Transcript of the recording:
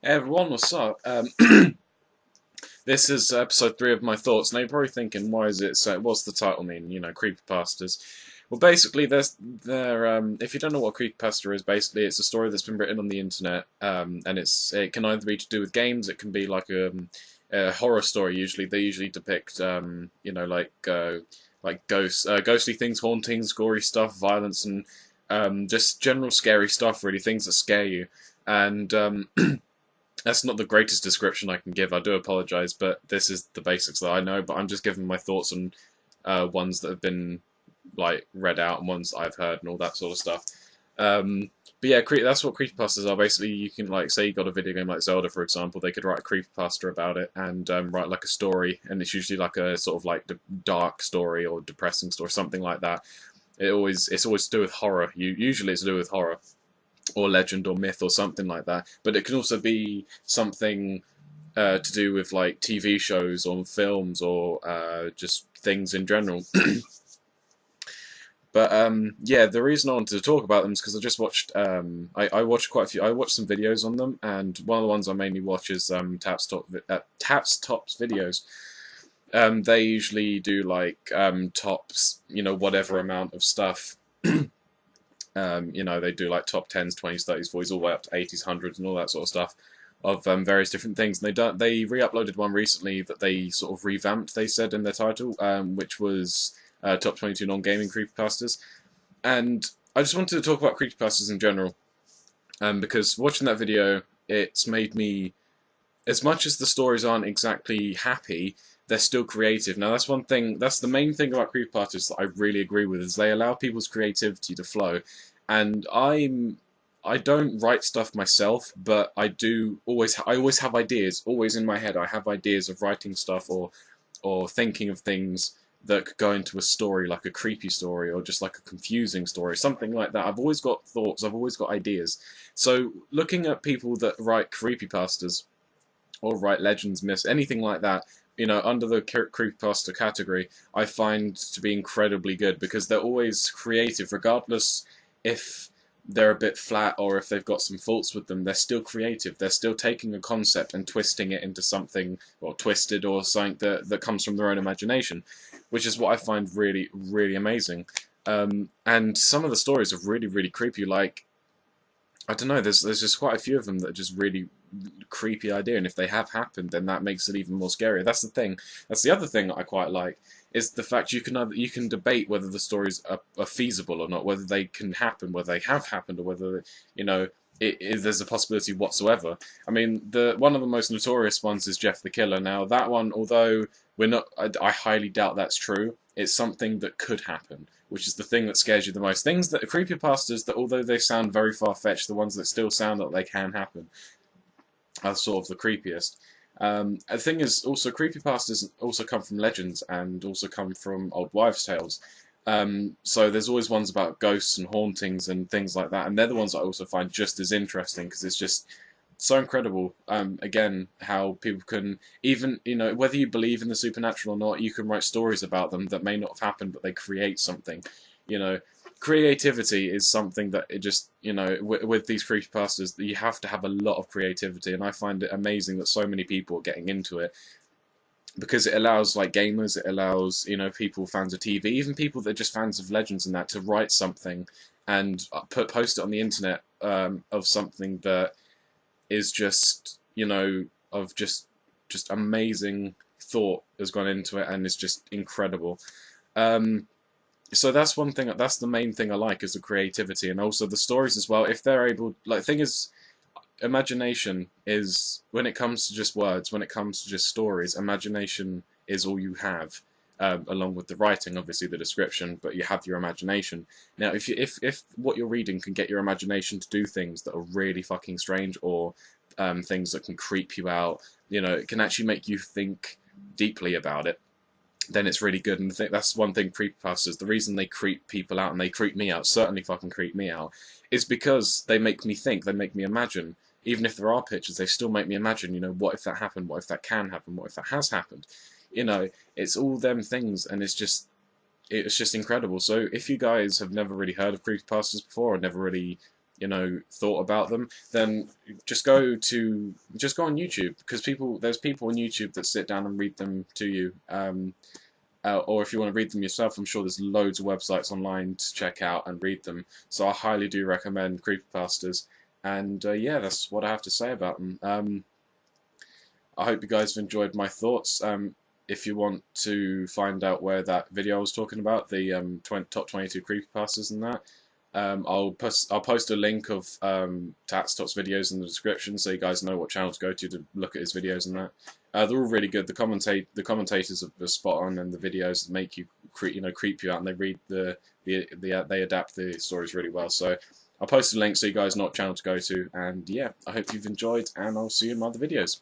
Hey everyone, what's up? This is episode 3 of my thoughts. Now you're probably thinking, why is it so? What's the title mean? Creepypastas. Well, basically, if you don't know what a creepypasta is, basically it's a story that's been written on the internet, and it can either be to do with games, it can be like a horror story. Usually, they usually depict, like ghosts, ghostly things, hauntings, gory stuff, violence, and just general scary stuff. Really, things that scare you. And that's not the greatest description I can give. I do apologize, but this is the basics that I know. But I'm just giving my thoughts on ones that have been like read out and ones I've heard and all that sort of stuff. But yeah, that's what creepypastas are. Basically, you can like say you got a video game like Zelda, for example. They could write a creepypasta about it and write like a story, and it's usually like a sort of like dark story or depressing story, something like that. It's always to do with horror. Usually it's to do with horror or legend or myth or something like that. But it can also be something to do with like TV shows or films or just things in general. But yeah, the reason I wanted to talk about them is because I just watched. I watched quite a few. I watched some videos on them, and one of the ones I mainly watch is Taps Tops videos. They usually do like tops, whatever amount of stuff. They do like top 10s, 20s, 30s, 40s, all the way up to 80s, 100s, and all that sort of stuff of various different things. And they re-uploaded one recently that they sort of revamped. They said in their title, which was top 22 non-gaming creepypastas. And I just wanted to talk about creepypastas in general, because watching that video, it's made me, as much as the stories aren't exactly happy, they're still creative. Now that's one thing, that's the main thing about creepypastas that I really agree with, is they allow people's creativity to flow. And I don't write stuff myself, but I always have ideas, always in my head. I have ideas of writing stuff or thinking of things that could go into a story, like a creepy story or just like a confusing story, something like that. I've always got thoughts, I've always got ideas. So looking at people that write creepypastas or write legends, myths, anything like that, under the creepypasta category, I find to be incredibly good because they're always creative, regardless if they're a bit flat or if they've got some faults with them. They're still creative. They're still taking a concept and twisting it into something, or twisted, or something that comes from their own imagination, which is what I find really, really amazing. And some of the stories are really, really creepy. Like, I don't know, there's just quite a few of them that are just really creepy idea, and if they have happened, then that makes it even more scary. That's the thing. That's the other thing that I quite like, is the fact you can debate whether the stories are feasible or not, whether they can happen, whether they have happened, or whether there's a possibility whatsoever. I mean, the one of the most notorious ones is Jeff the Killer. Now that one, although I highly doubt that's true. It's something that could happen, which is the thing that scares you the most. Things that are creepypastas that, although they sound very far-fetched, the ones that still sound that they can happen are sort of the creepiest. The thing is, also, creepypastas also come from legends and also come from old wives' tales. So there's always ones about ghosts and hauntings and things like that, and they're the ones I also find just as interesting because it's just so incredible. Again, how people can, even, whether you believe in the supernatural or not, you can write stories about them that may not have happened, but they create something. You know, creativity is something that it just, with these creepypastas, you have to have a lot of creativity, and I find it amazing that so many people are getting into it because it allows like gamers, it allows people, fans of TV, even people that are just fans of legends and that, to write something and post it on the internet, of something that is just, of just amazing thought has gone into it, and it's just incredible. So that's one thing. That's the main thing I like, is the creativity, and also the stories as well. If they're able, like, thing is, imagination is, when it comes to just words, when it comes to just stories, imagination is all you have. Along with the writing, obviously the description, but you have your imagination. Now, if what you're reading can get your imagination to do things that are really fucking strange, or things that can creep you out, it can actually make you think deeply about it, then it's really good. And I think that's one thing creepypastas, the reason they creep people out, and they creep me out, certainly fucking creep me out, is because they make me think, they make me imagine. Even if there are pictures, they still make me imagine, what if that happened, what if that can happen, what if that has happened. It's all them things, and it's just incredible. So if you guys have never really heard of creepypastas before, or never really thought about them, then just go on YouTube, because there's people on YouTube that sit down and read them to you. Or if you want to read them yourself, I'm sure there's loads of websites online to check out and read them. So I highly do recommend Creepypastas. And yeah, that's what I have to say about them. I hope you guys have enjoyed my thoughts. If you want to find out where that video I was talking about, the top 22 creepypastas and that, I'll post a link of Tatstop's videos in the description, so you guys know what channel to go to look at his videos and that. They're all really good. The commentators are spot on, and the videos make you creep you out, and they read they adapt the stories really well. So I'll post a link so you guys know what channel to go to. And yeah, I hope you've enjoyed, and I'll see you in my other videos.